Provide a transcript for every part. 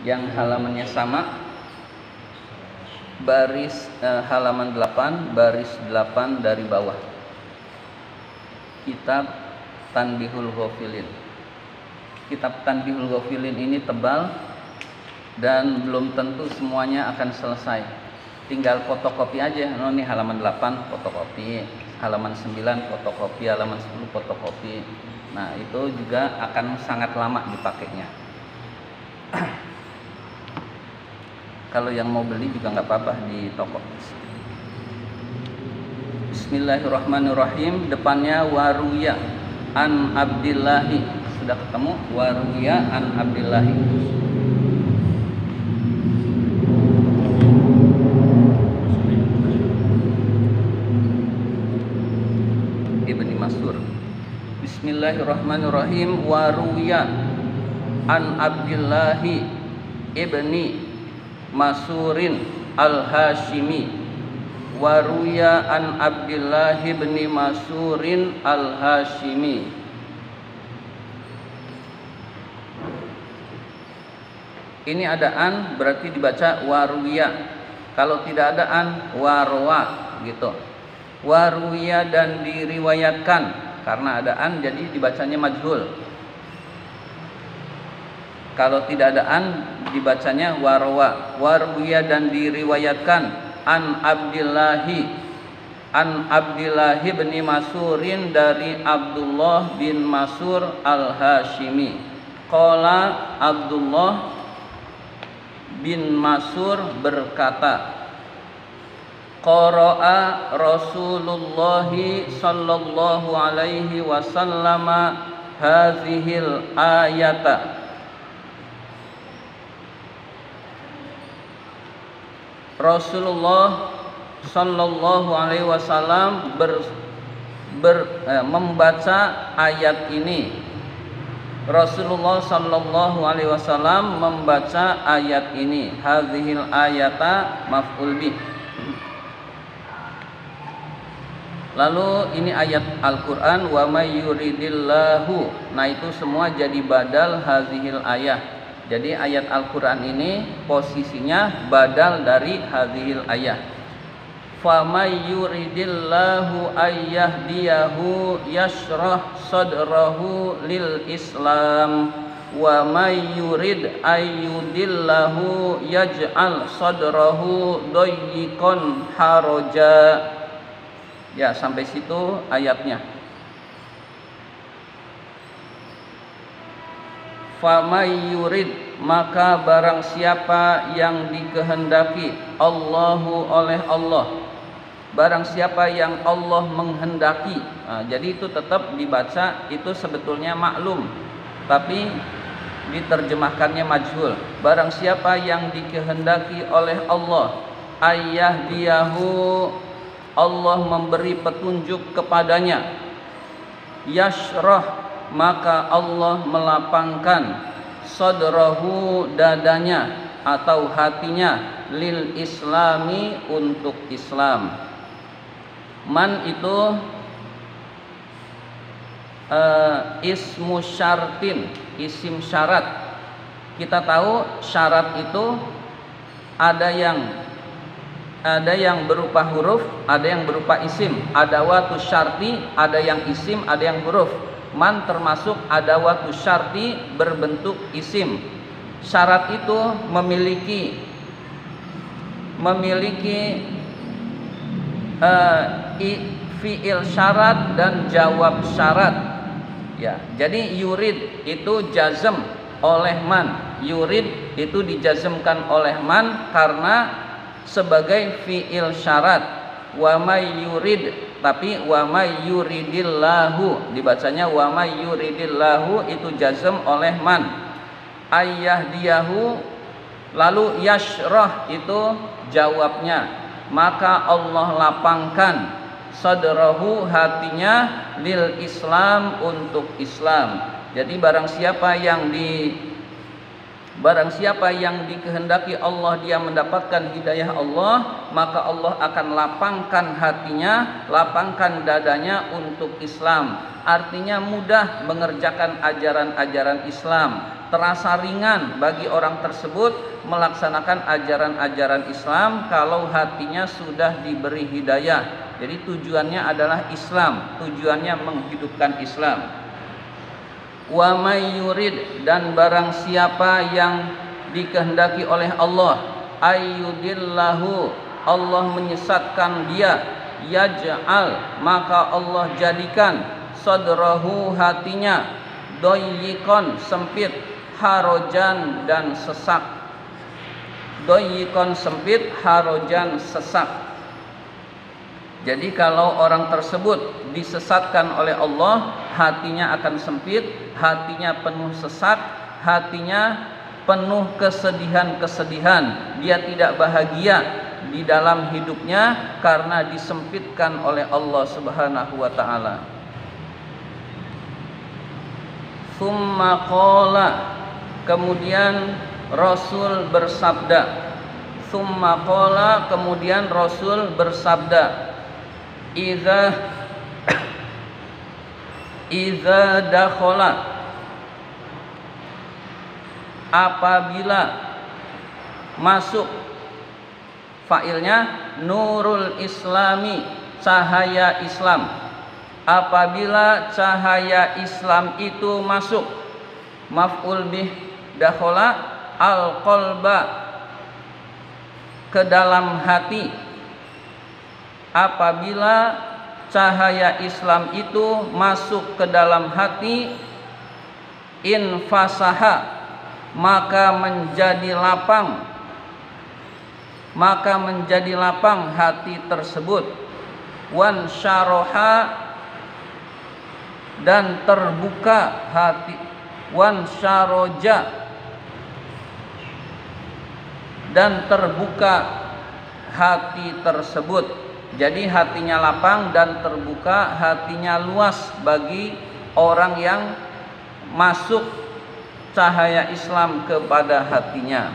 yang halamannya sama, baris halaman 8, baris 8 dari bawah. Kitab Tanbihul Ghafilin. Kitab Tanbihul Ghafilin ini tebal dan belum tentu semuanya akan selesai. Tinggal fotokopi aja. Oh, ini halaman 8 fotokopi, halaman 9 fotokopi, halaman 10 fotokopi. Nah, itu juga akan sangat lama dipakainya. Kalau yang mau beli juga nggak apa-apa di toko. Bismillahirrahmanirrahim. Depannya waruya an Abdillahi. Sudah ketemu waruya an Abdillahi. Ibni Mas'ur. Bismillahirrahmanirrahim. Waruya an Abdillahi ibni Masurin al-Hashimi. Waruya an Abdillah bin Masurin al-Hashimi. Ini ada an berarti dibaca waruya. Kalau tidak ada an, warwa gitu. Waruya dan diriwayatkan. Karena ada an jadi dibacanya majhul. Kalau tidak ada an dibacanya warwa. Waruya dan diriwayatkan an Abdillahi bin Masurin dari Abdullah bin Masur al-Hashimi. Qala Abdullah bin Masur berkata, qara'a Rasulullah sallallahu alaihi wasallam hadhil ayata. Rasulullah sallallahu alaihi wasallam membaca ayat ini. Rasulullah sallallahu alaihi wasallam membaca ayat ini. Hadhil ayata maf'ul bih. Lalu ini ayat Al-Qur'an wa may yuridillahu. Nah, itu semua jadi badal hadhil ayat. Jadi ayat Al-Quran ini posisinya badal dari hadhil ayat. Famay yuridillahu ayyahdiyahu yashrah sadrahu lil Islam wa may yurid ayyudillahu yaj'al sadrahu dayyiqan haraja. Ya, sampai situ ayatnya. Famay yurid, maka barang siapa yang dikehendaki Allahu oleh Allah, barang siapa yang Allah menghendaki. Nah, jadi itu tetap dibaca, itu sebetulnya maklum, tapi diterjemahkannya majhul. Barang siapa yang dikehendaki oleh Allah, ayyahdiyahu, Allah memberi petunjuk kepadanya, yashrah, maka Allah melapangkan sadrahu, dadanya atau hatinya, lil islami, untuk Islam. Man itu ismu syartin, isim syarat. Kita tahu syarat itu ada yang berupa huruf, ada yang berupa isim. Adawatu syarti, ada yang isim, ada yang huruf. Man termasuk adawatu syarti berbentuk isim. Syarat itu memiliki fiil syarat dan jawab syarat. Ya, jadi yurid itu jazm oleh man. Yurid itu dijazmkan oleh man karena sebagai fiil syarat. Wa may yurid, tapi wa may yuridillahu dibacanya wa may yuridillahu, itu jazm oleh man. Ayyahdiyahu, lalu yashrah itu jawabnya, maka Allah lapangkan sadrahu, hatinya, lil Islam, untuk Islam. Jadi barang siapa yang dikehendaki Allah dia mendapatkan hidayah Allah, maka Allah akan lapangkan hatinya, lapangkan dadanya untuk Islam. Artinya mudah mengerjakan ajaran-ajaran Islam, terasa ringan bagi orang tersebut melaksanakan ajaran-ajaran Islam kalau hatinya sudah diberi hidayah. Jadi tujuannya adalah Islam, tujuannya menghidupkan Islam. Wa may yurid, dan barang siapa yang dikehendaki oleh Allah, ayyudillahu, Allah menyesatkan dia, yaj'al, maka Allah jadikan sadrahu, hatinya, doyikon, sempit, harojan, dan sesak. Doyikon, sempit, harojan, sesak. Jadi kalau orang tersebut disesatkan oleh Allah, hatinya akan sempit, hatinya penuh sesak, hatinya penuh kesedihan-kesedihan. Dia tidak bahagia di dalam hidupnya karena disempitkan oleh Allah Subhanahu wa taala. Tsumma qala, kemudian Rasul bersabda. Tsumma qala, kemudian Rasul bersabda, Iza dakhala, apabila masuk, fa'ilnya nurul islami, cahaya Islam. Apabila cahaya Islam itu masuk, maf'ul bih dakhala, al-qalba, ke dalam hati. Apabila cahaya Islam itu masuk ke dalam hati, infasaha, maka menjadi lapang hati tersebut, wan syaroha, dan terbuka hati, wan syaroja, dan terbuka hati tersebut. Jadi hatinya lapang dan terbuka, hatinya luas bagi orang yang masuk cahaya Islam kepada hatinya.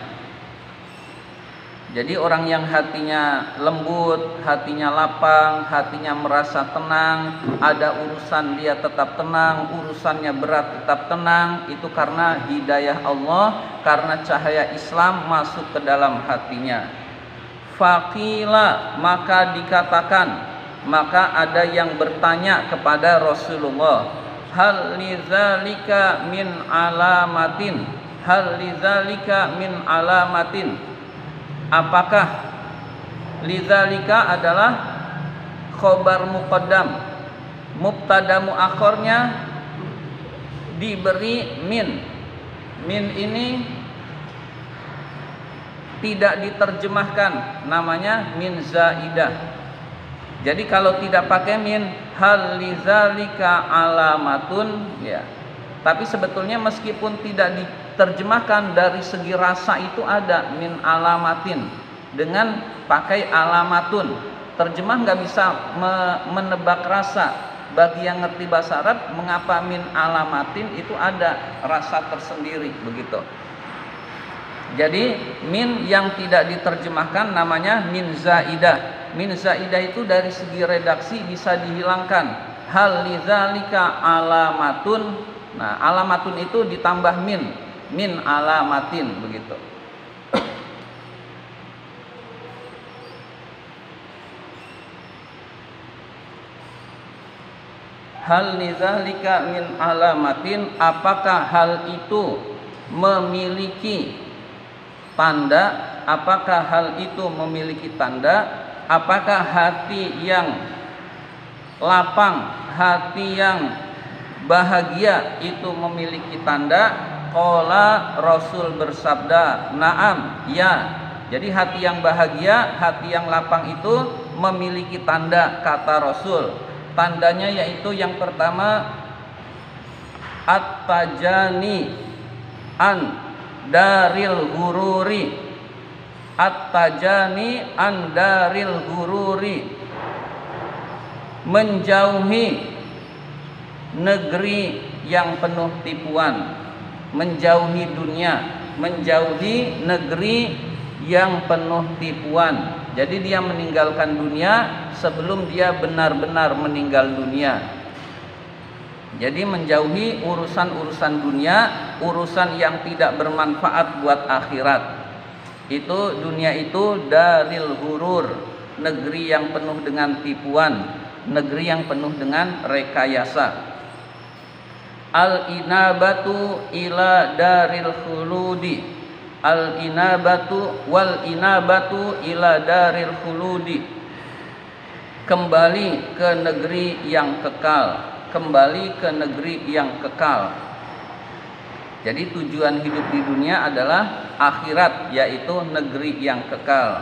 Jadi orang yang hatinya lembut, hatinya lapang, hatinya merasa tenang, ada urusan dia tetap tenang, urusannya berat tetap tenang, itu karena hidayah Allah, karena cahaya Islam masuk ke dalam hatinya. Faqila, maka dikatakan, maka ada yang bertanya kepada Rasulullah, hal lidzalika min alamatin, hal lidzalika min alamatin, apakah, lidzalika adalah khobar muqaddam, mubtada muakhirnya diberi min. Min ini tidak diterjemahkan, namanya min zaidah. Jadi kalau tidak pakai min, hal lidzalika alamatun, ya. Tapi sebetulnya meskipun tidak diterjemahkan, dari segi rasa itu ada min alamatin dengan pakai alamatun. Terjemah nggak bisa menebak rasa. Bagi yang ngerti bahasa Arab, mengapa min alamatin itu ada rasa tersendiri begitu. Jadi min yang tidak diterjemahkan namanya min zaidah. Min zaidah itu dari segi redaksi bisa dihilangkan. Hal lidzalika alamatun. Nah, alamatun itu ditambah min alamatin begitu. Hal lidzalika min alamatin, apakah hal itu memiliki tanda? Apakah hal itu memiliki tanda? Apakah hati yang lapang, hati yang bahagia itu memiliki tanda? Qala, Rasul bersabda, na'am, ya. Jadi hati yang bahagia, hati yang lapang itu memiliki tanda, kata Rasul. Tandanya yaitu yang pertama, at-tajani an daril gururi, at-tajani an daril gururi, menjauhi negeri yang penuh tipuan, menjauhi dunia, menjauhi negeri yang penuh tipuan. Jadi dia meninggalkan dunia sebelum dia benar-benar meninggal dunia. Jadi menjauhi urusan-urusan dunia, urusan yang tidak bermanfaat buat akhirat. Itu dunia itu daril ghurur, negeri yang penuh dengan tipuan, negeri yang penuh dengan rekayasa. Al-inabatu ila daril khuludi, al-inabatu wal inabatu ila daril khuludi, kembali ke negeri yang kekal, kembali ke negeri yang kekal. Jadi tujuan hidup di dunia adalah akhirat, yaitu negeri yang kekal.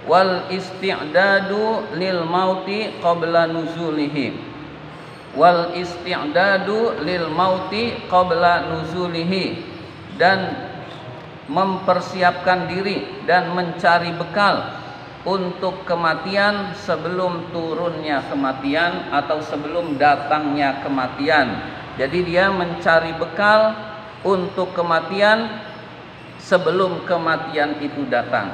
Wal isti'dadu lil mauti qabla nuzulihi, wal isti'dadu lil mauti qabla nuzulihi, dan mempersiapkan diri dan mencari bekal untuk kematian sebelum turunnya kematian atau sebelum datangnya kematian. Jadi dia mencari bekal untuk kematian sebelum kematian itu datang.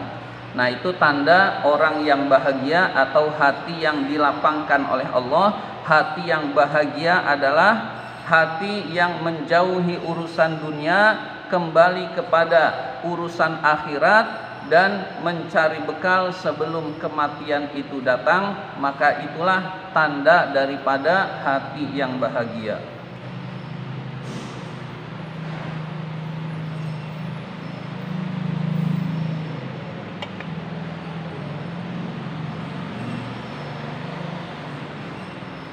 Nah, itu tanda orang yang bahagia atau hati yang dilapangkan oleh Allah. Hati yang bahagia adalah hati yang menjauhi urusan dunia, kembali kepada urusan akhirat, dan mencari bekal sebelum kematian itu datang. Maka itulah tanda daripada hati yang bahagia.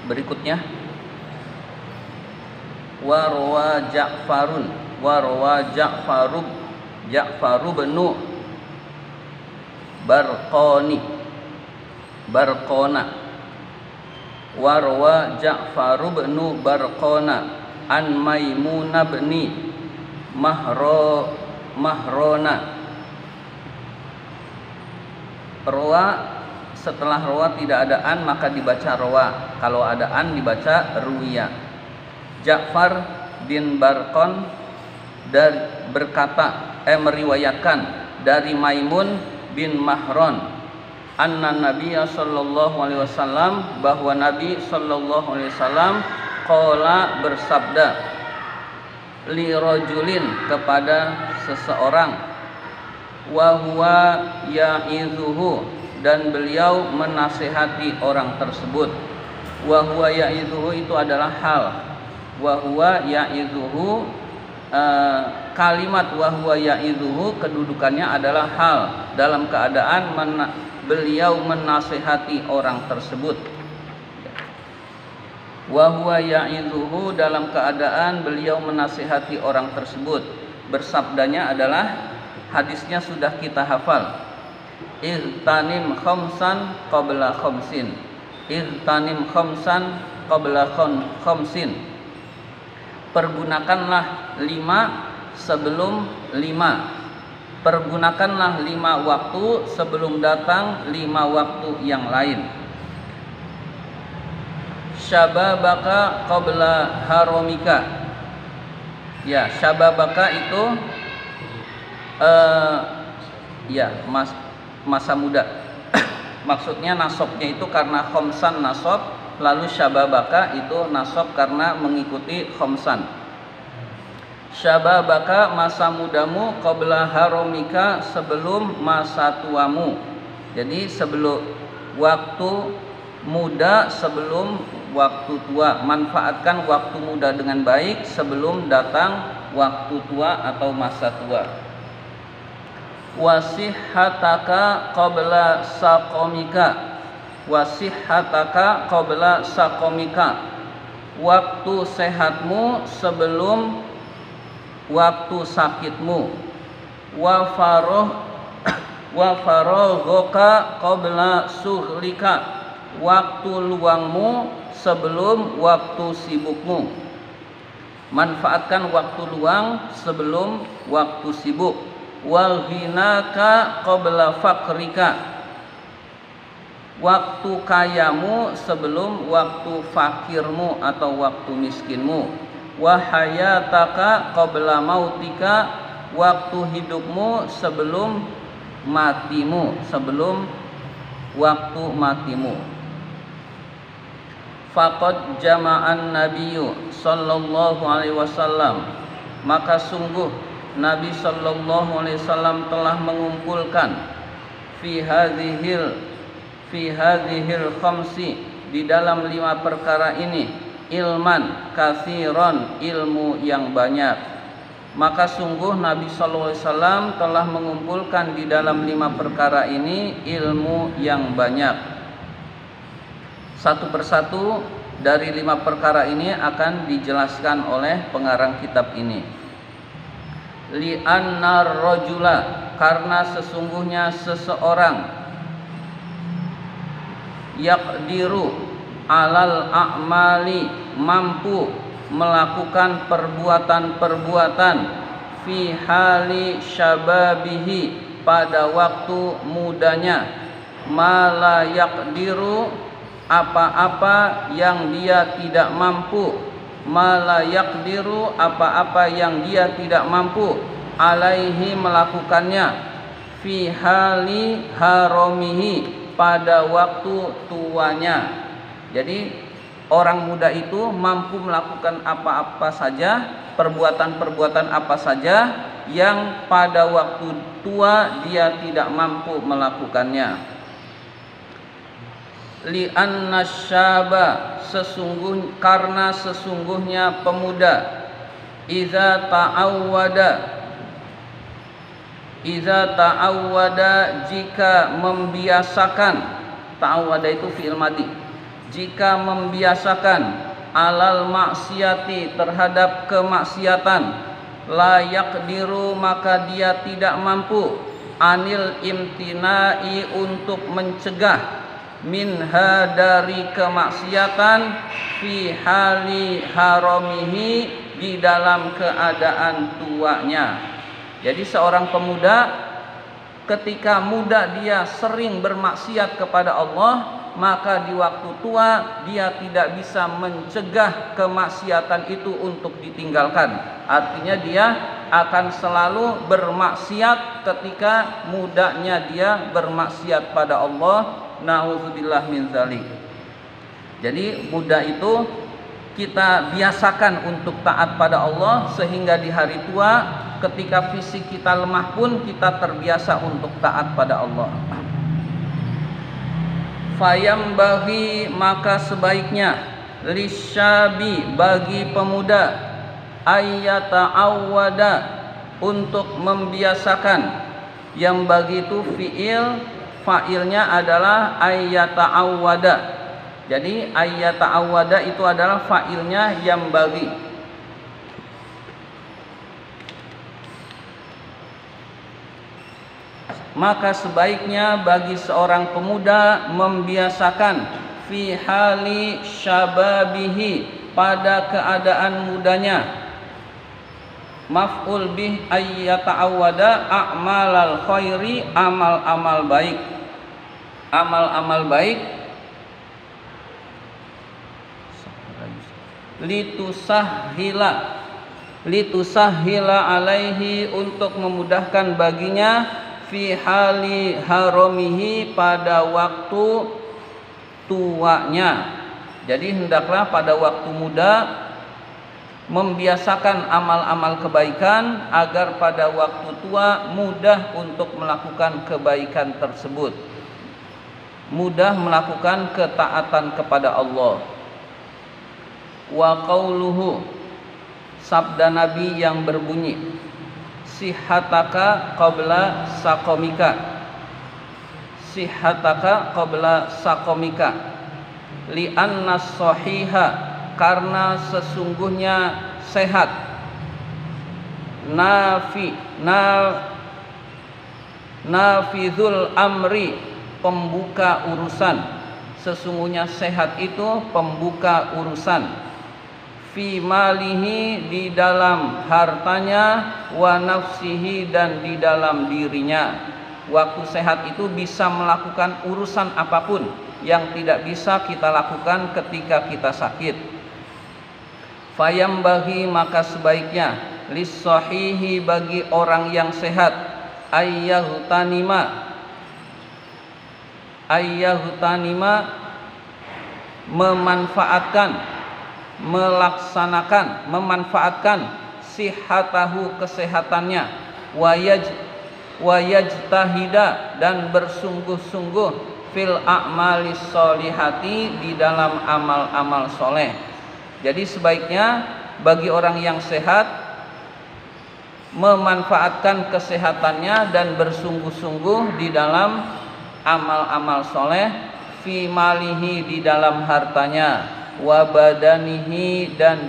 Berikutnya, warwa Ja'farun, warwa Ja'faru benu Barqona, warwa Ja'faru benu Barqona an Maimuna bni Mahrona. Rawa, setelah rawa tidak ada an maka dibaca rawa, kalau ada an dibaca ruwiya. Ja'far bin Barqon berkata, meriwayatkan dari Maimun bin Mahron, anna Nabiya sallallahu alaihi wasallam, bahwa Nabi sallallahu alaihi wasallam qala, bersabda, li rajulin, kepada seseorang, wa huwa ya'izuhu, dan beliau menasihati orang tersebut. Wa huwa ya'izuhu itu adalah hal, wa huwa ya'izuhu, kalimat wa huwa ya'izuhu kedudukannya adalah hal, dalam keadaan beliau menasihati orang tersebut. Wa huwa ya'izuhu, dalam keadaan beliau menasihati orang tersebut. Bersabdanya adalah, hadisnya sudah kita hafal, Ihtanim khamsan qabla khamsin, Ihtanim khamsan qabla khamsin, pergunakanlah 5 sebelum 5, pergunakanlah 5 waktu sebelum datang 5 waktu yang lain. Syababaka qabla haramika, ya, syababaka itu masa muda. Maksudnya nasabnya itu karena khamsan nasab, lalu syababaka itu nasab karena mengikuti khamsan. Syababaka, masa mudamu, qabla haramika, sebelum masa tuamu. Jadi sebelum waktu muda sebelum waktu tua. Manfaatkan waktu muda dengan baik sebelum datang waktu tua atau masa tua. Wasihhataka qabla saqamika, wasihhataka qabla saqamika, waktu sehatmu sebelum waktu sakitmu. Wa faraghoka qabla sughlika, waktu luangmu sebelum waktu sibukmu. Manfaatkan waktu luang sebelum waktu sibuk. Wa ghinaka qabla fakrika, waktu kayamu sebelum waktu fakirmu atau waktu miskinmu. Wa hayataka qabla mautika, waktu hidupmu sebelum matimu, sebelum waktu matimu. Faqad jama'an nabiyyu sallallahu alaihi wasallam, maka sungguh Nabi sallallahu alaihi wasallam telah mengumpulkan fi hadhil khamsi, di dalam 5 perkara ini, ilman katsiran, ilmu yang banyak. Maka sungguh Nabi sallallahu alaihi wasallam telah mengumpulkan di dalam 5 perkara ini ilmu yang banyak. Satu persatu dari 5 perkara ini akan dijelaskan oleh pengarang kitab ini. Li'annar rajula, karena sesungguhnya seseorang, yaqdiru alal a'mali, mampu melakukan perbuatan-perbuatan, fi hali syababihi, pada waktu mudanya, mala yaqdiru, apa-apa yang dia tidak mampu, mala yaqdiru, apa-apa yang dia tidak mampu, alaihi, melakukannya, fi hali haramihi, pada waktu tuanya. Jadi orang muda itu mampu melakukan apa-apa saja, perbuatan-perbuatan apa saja yang pada waktu tua dia tidak mampu melakukannya. Li'anna syaba, karena sesungguhnya pemuda, iza ta'awwada, jika membiasakan, ta'awwada itu fi'il madhi, jika membiasakan, alal maksiati, terhadap kemaksiatan, la yaqdiru, maka dia tidak mampu, anil imtinai, untuk mencegah, minha, dari kemaksiatan, fi hali haramihi, di dalam keadaan tuanya. Jadi seorang pemuda ketika muda dia sering bermaksiat kepada Allah, maka di waktu tua dia tidak bisa mencegah kemaksiatan itu untuk ditinggalkan. Artinya dia akan selalu bermaksiat ketika mudanya dia bermaksiat pada Allah. Na'udzubillah min dzalik. Jadi muda itu kita biasakan untuk taat pada Allah, sehingga di hari tua ketika fisik kita lemah pun kita terbiasa untuk taat pada Allah. Fayambaghi, maka sebaiknya, lisyabi, bagi pemuda, ayyata'awwada, untuk membiasakan. Yang bagi itu fi'il, fa'ilnya adalah ayyata'awwada. Jadi ayyata'awwada itu adalah fa'ilnya yang bagi. Maka sebaiknya bagi seorang pemuda membiasakan, fi hali syababihi, pada keadaan mudanya, maf'ul bih ayyata'awwada, a'malal khairi, amal-amal baik. Amal-amal baik, litusahhila alaihi, untuk memudahkan baginya, fi hali haramihi, pada waktu tuanya. Jadi hendaklah pada waktu muda membiasakan amal-amal kebaikan, agar pada waktu tua mudah untuk melakukan kebaikan tersebut, mudah melakukan ketaatan kepada Allah. Wa qauluhu, sabda Nabi yang berbunyi, sihataka qabla saqamika, sihataka qabla saqamika, li'anna sahiha, karena sesungguhnya sehat, nafizul amri, pembuka urusan. Sesungguhnya sehat itu pembuka urusan, fi malihi, di dalam hartanya, wa nafsihi, dan di dalam dirinya. Waktu sehat itu bisa melakukan urusan apapun yang tidak bisa kita lakukan ketika kita sakit. Fayambaghi, maka sebaiknya, lis-sahihi, bagi orang yang sehat, ayyahtanima memanfaatkan sihhatahu kesehatannya, wayajtahida dan bersungguh-sungguh fil a'malis solihati di dalam amal-amal soleh. Jadi sebaiknya bagi orang yang sehat memanfaatkan kesehatannya dan bersungguh-sungguh di dalam amal-amal soleh, fi malihi di dalam hartanya, wa badanihi dan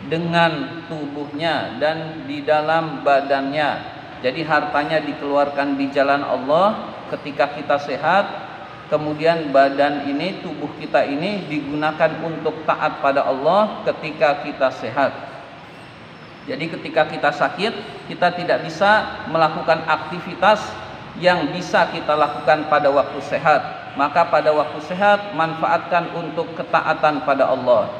dengan tubuhnya dan di dalam badannya. Jadi hartanya dikeluarkan di jalan Allah ketika kita sehat, kemudian badan ini, tubuh kita ini digunakan untuk taat pada Allah ketika kita sehat. Jadi ketika kita sakit, kita tidak bisa melakukan aktivitas yang bisa kita lakukan pada waktu sehat. Maka pada waktu sehat manfaatkan untuk ketaatan pada Allah.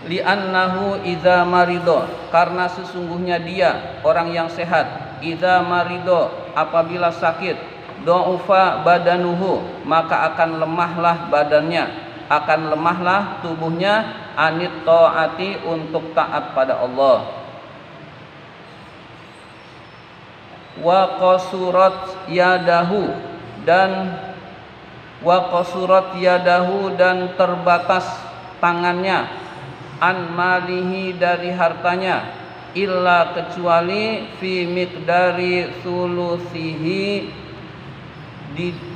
Li'annahu idza marido, karena sesungguhnya dia orang yang sehat, idza marido apabila sakit, do'ufa badanuhu maka akan lemahlah badannya, akan lemahlah tubuhnya, anit ta'ati untuk taat pada Allah. Wa qasurat yadahu dan terbatas tangannya, an malihi dari hartanya, illa kecuali fi miqdari sulusihi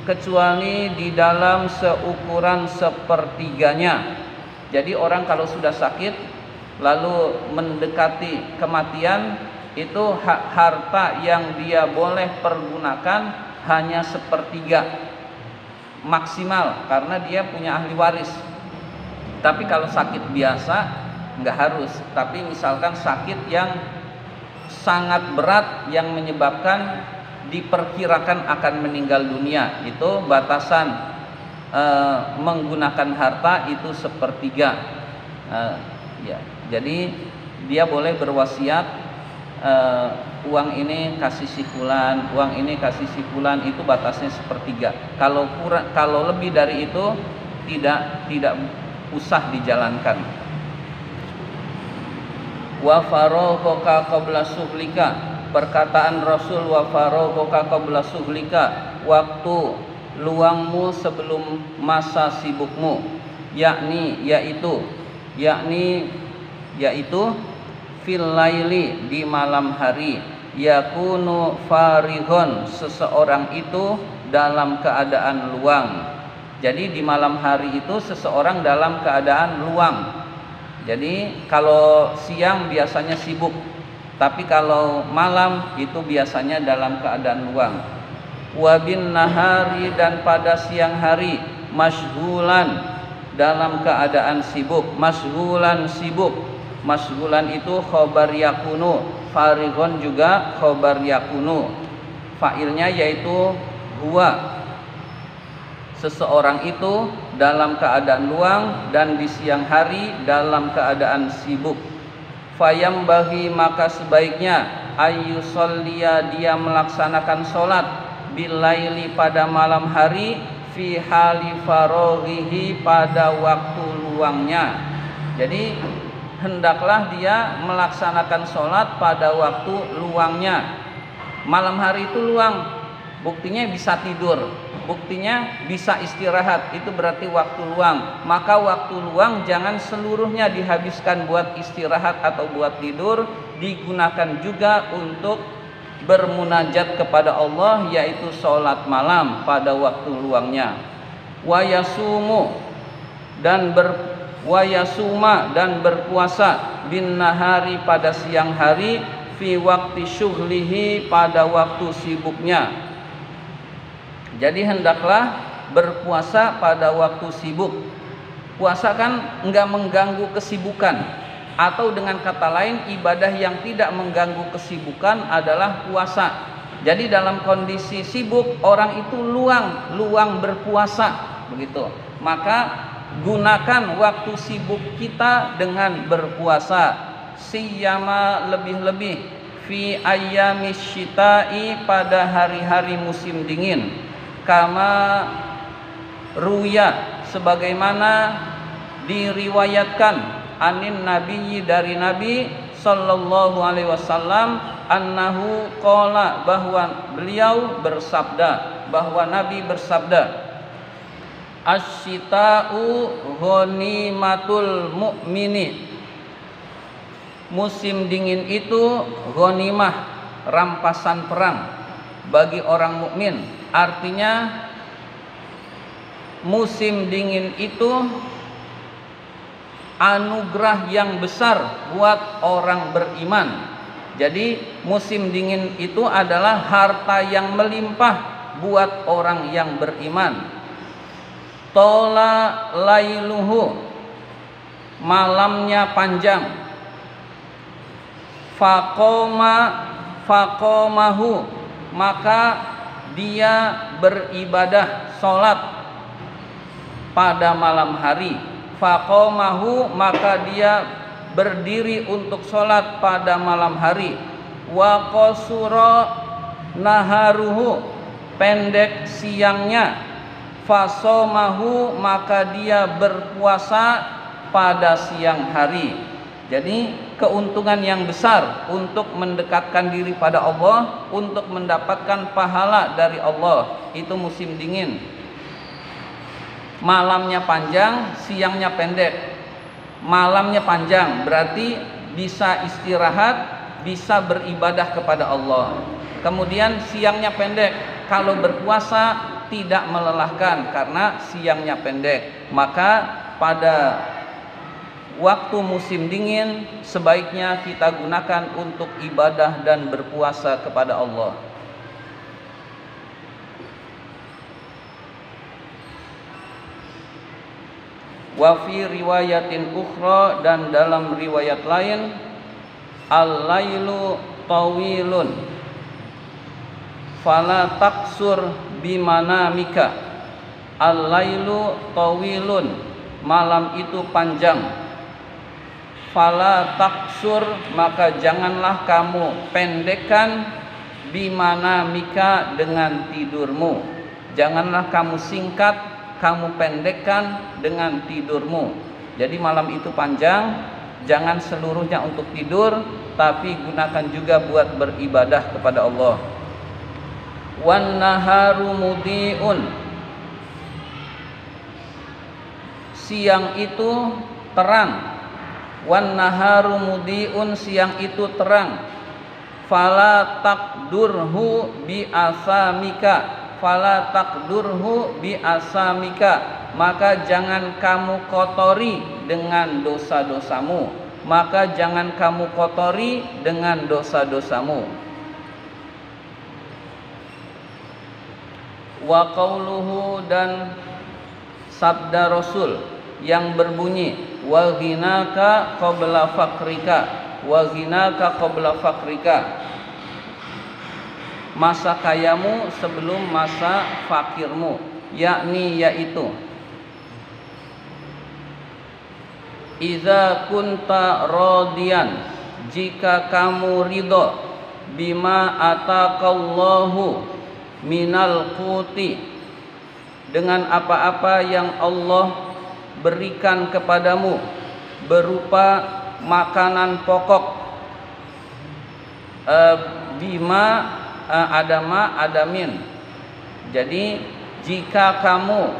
kecuali di dalam seukuran sepertiganya. Jadi orang kalau sudah sakit lalu mendekati kematian, itu harta yang dia boleh pergunakan hanya sepertiga maksimal, karena dia punya ahli waris. Tapi kalau sakit biasa nggak harus. Tapi misalkan sakit yang sangat berat yang menyebabkan diperkirakan akan meninggal dunia, itu batasan menggunakan harta itu sepertiga. Ya, jadi dia boleh berwasiat, uang ini kasih si fulan, uang ini kasih si fulan, itu batasnya sepertiga. Kalau lebih dari itu tidak usah dijalankan. Wa faraghoka qabla suhlika, perkataan Rasul, wa faraghoka qabla suhlika, waktu luangmu sebelum masa sibukmu, yaitu fil laili di malam hari, yakunu farihon seseorang itu dalam keadaan luang. Jadi di malam hari itu seseorang dalam keadaan luang. Jadi kalau siang biasanya sibuk, tapi kalau malam itu biasanya dalam keadaan luang. Wabin nahari dan pada siang hari, masyghulan dalam keadaan sibuk, masyghulan sibuk. Masyghulan itu khobar yakunu, farighon juga khobar yakunu. Fa'ilnya yaitu huwa, seseorang itu dalam keadaan luang dan di siang hari dalam keadaan sibuk. Fayambahi maka sebaiknya ayyusolliya dia melaksanakan sholat bilaili pada malam hari, fi hali faroghihi pada waktu luangnya. Jadi hendaklah dia melaksanakan sholat pada waktu luangnya. Malam hari itu luang, buktinya bisa tidur, buktinya bisa istirahat, itu berarti waktu luang. Maka waktu luang jangan seluruhnya dihabiskan buat istirahat atau buat tidur, digunakan juga untuk bermunajat kepada Allah, yaitu sholat malam pada waktu luangnya. Wayasuma dan berpuasa bin nahari pada siang hari, fi waktu syughlihi pada waktu sibuknya. Jadi hendaklah berpuasa pada waktu sibuk. Puasa kan enggak mengganggu kesibukan, atau dengan kata lain ibadah yang tidak mengganggu kesibukan adalah puasa. Jadi dalam kondisi sibuk orang itu luang berpuasa, begitu. Maka gunakan waktu sibuk kita dengan berpuasa, siyama lebih-lebih fi ayyamis syita'i pada hari-hari musim dingin, kama ruya sebagaimana diriwayatkan anin nabiyyi dari Nabi sallallahu alaihi wasallam annahu qala bahwa beliau bersabda, bahwa Nabi bersabda, asyita'u ghanimatul mu'mini, musim dingin itu ghanimah, rampasan perang bagi orang mukmin. Artinya musim dingin itu anugerah yang besar buat orang beriman. Jadi musim dingin itu adalah harta yang melimpah buat orang yang beriman. Tola lailuhu, malamnya panjang. Faqomahu, maka dia beribadah sholat pada malam hari. Faqomahu, maka dia berdiri untuk sholat pada malam hari. Wa qasura naharuhu, pendek siangnya. Fasomahu, maka dia berpuasa pada siang hari. Jadi keuntungan yang besar untuk mendekatkan diri pada Allah, untuk mendapatkan pahala dari Allah. Itu musim dingin. Malamnya panjang, siangnya pendek. Malamnya panjang berarti bisa istirahat, bisa beribadah kepada Allah. Kemudian siangnya pendek, kalau berpuasa tidak melelahkan karena siangnya pendek. Maka pada waktu musim dingin sebaiknya kita gunakan untuk ibadah dan berpuasa kepada Allah. Wa fi riwayatin ukhra, dan dalam riwayat lain, al-lailu tawilun fala taksur bimanamika. Al-lailu tawilun, malam itu panjang. Fala taksur, maka janganlah kamu pendekkan bimanamika, dengan tidurmu. Janganlah kamu singkat, kamu pendekkan dengan tidurmu. Jadi malam itu panjang, jangan seluruhnya untuk tidur, tapi gunakan juga buat beribadah kepada Allah. Wan naharu mudiun, siang itu terang. Wan naharu mudiun, siang itu terang. Fala taqdurhu bi asamika, fala taqdurhu bi asamika, maka jangan kamu kotori dengan dosa-dosamu. Maka jangan kamu kotori dengan dosa-dosamu. Wa qauluhu, dan sabda Rasul yang berbunyi, wa ghinaka qabla fakrika, wa ghinaka qabla fakrika, masa kayamu sebelum masa fakirmu, yakni yaitu iza kunta radiyan, jika kamu ridho, bima ataqallahu minal quti, dengan apa-apa yang Allah berikan kepadamu berupa makanan pokok. Bima adama adamin, jadi jika kamu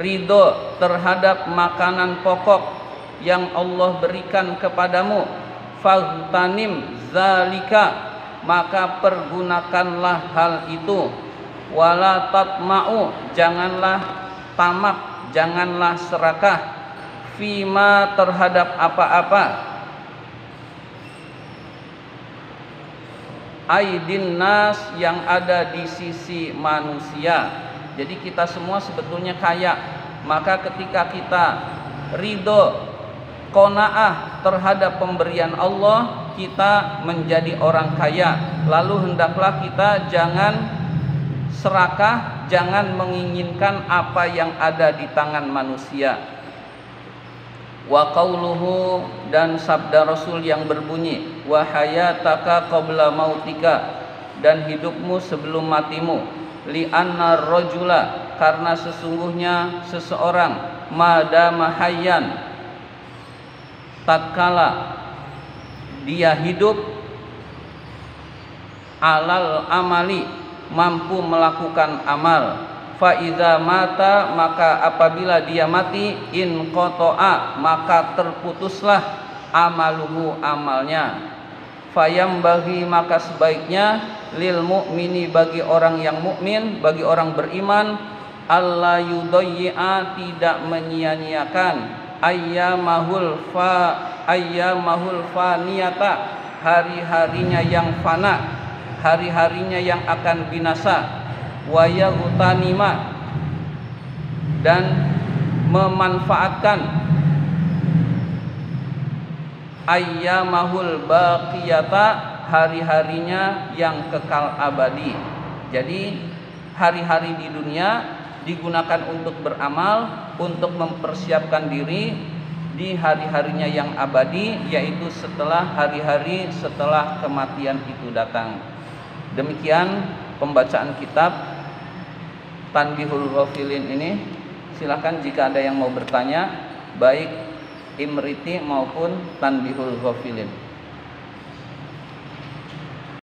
ridho terhadap makanan pokok yang Allah berikan kepadamu, faghtanim zalika, maka pergunakanlah hal itu. Wala tatma'u, janganlah tamak, janganlah serakah, fima, terhadap apa-apa, aidin nas, yang ada di sisi manusia. Jadi kita semua sebetulnya kaya, maka ketika kita ridho, qanaah terhadap pemberian Allah, kita menjadi orang kaya. Lalu hendaklah kita jangan serakah, jangan menginginkan apa yang ada di tangan manusia. Wa qauluhu, dan sabda Rasul yang berbunyi, wa hayataka qabla mautika, dan hidupmu sebelum matimu. Li anna rajula, karena sesungguhnya seseorang madama hayyan, tatkala dia hidup, alal amali, mampu melakukan amal, fa iza mata, maka apabila dia mati, in qata'a, maka terputuslah amaluhu, amalnya. Fayambaghi, maka sebaiknya, lil mu'mini, bagi orang yang mukmin, bagi orang beriman, alla yudayyi'a, tidak menyia-nyiakan, ayyamahul faniyata, hari-harinya yang fana, hari-harinya yang akan binasa, wa yaghtanima, dan memanfaatkan ayyamahul baqiyata, hari-harinya yang kekal abadi. Jadi hari-hari di dunia digunakan untuk beramal, untuk mempersiapkan diri di hari-harinya yang abadi, yaitu setelah hari-hari setelah kematian itu datang. Demikian pembacaan kitab Tanbihul Ghafilin ini. Silakan jika ada yang mau bertanya, baik Imriti maupun Tanbihul Ghafilin.